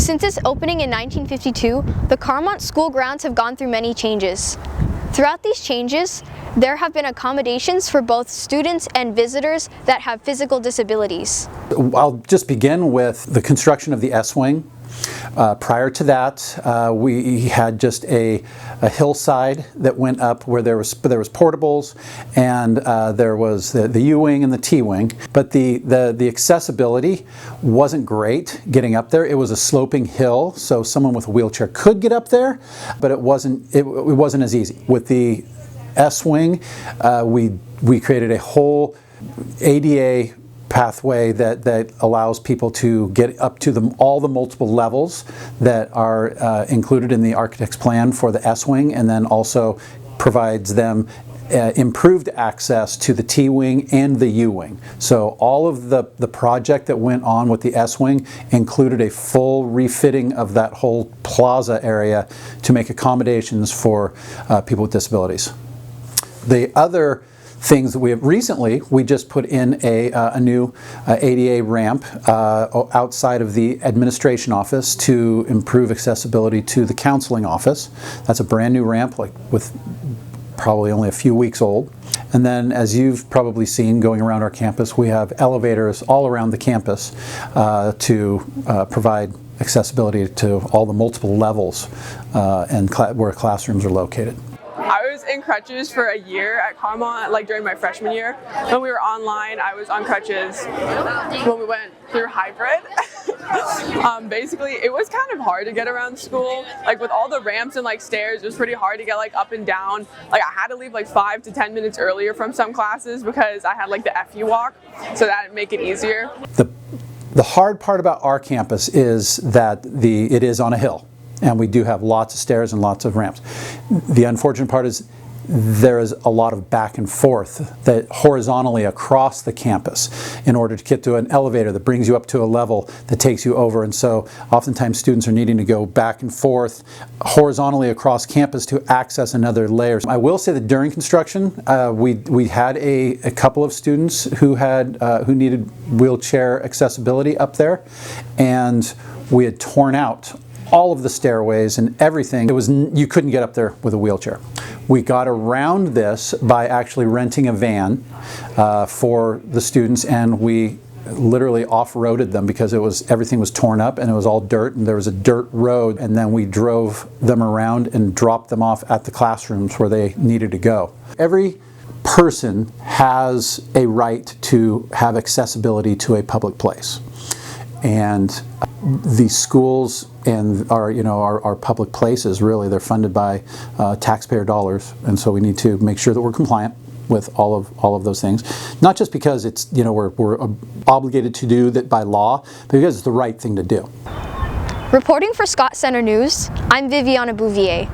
Since its opening in 1952, the Carlmont school grounds have gone through many changes. Throughout these changes, there have been accommodations for both students and visitors that have physical disabilities. I'll just begin with the construction of the S-Wing. Prior to that, we had just a hillside that went up where there was portables, and there was the U-Wing and the T-Wing. But the accessibility wasn't great getting up there. It was a sloping hill, so someone with a wheelchair could get up there, but it wasn't as easy. With the S-Wing, we created a whole ADA pathway that allows people to get up to all the multiple levels that are included in the architect's plan for the S-Wing, and then also provides them improved access to the T-Wing and the U-Wing. So all of the project that went on with the S-Wing included a full refitting of that whole plaza area to make accommodations for people with disabilities. The other things that we have recently, we just put in a new ADA ramp outside of the administration office to improve accessibility to the counseling office. That's a brand new ramp, with probably only a few weeks old. And then, as you've probably seen going around our campus, we have elevators all around the campus to provide accessibility to all the multiple levels and where classrooms are located. I was in crutches for a year at Carlmont, during my freshman year. When we were online, I was on crutches when we went through hybrid. Basically, it was kind of hard to get around school. With all the ramps and stairs, it was pretty hard to get up and down. I had to leave 5 to 10 minutes earlier from some classes because I had the FU walk, so that'd make it easier. The hard part about our campus is that it is on a hill. And we do have lots of stairs and lots of ramps. The unfortunate part is there is a lot of back and forth that horizontally across the campus in order to get to an elevator that brings you up to a level that takes you over. And so oftentimes students are needing to go back and forth horizontally across campus to access another layer. I will say that during construction, we had a couple of students who needed wheelchair accessibility up there, and we had torn out all of the stairways and everything. You couldn't get up there with a wheelchair. We got around this by actually renting a van for the students, and we literally off-roaded them because everything was torn up and it was all dirt, and there was a dirt road, and then we drove them around and dropped them off at the classrooms where they needed to go. Every person has a right to have accessibility to a public place. And the schools and our public places, really, they're funded by taxpayer dollars, and so we need to make sure that we're compliant with all of those things. Not just because it's we're obligated to do that by law, but because it's the right thing to do. Reporting for Scott Center News, I'm Viviana Bouvier.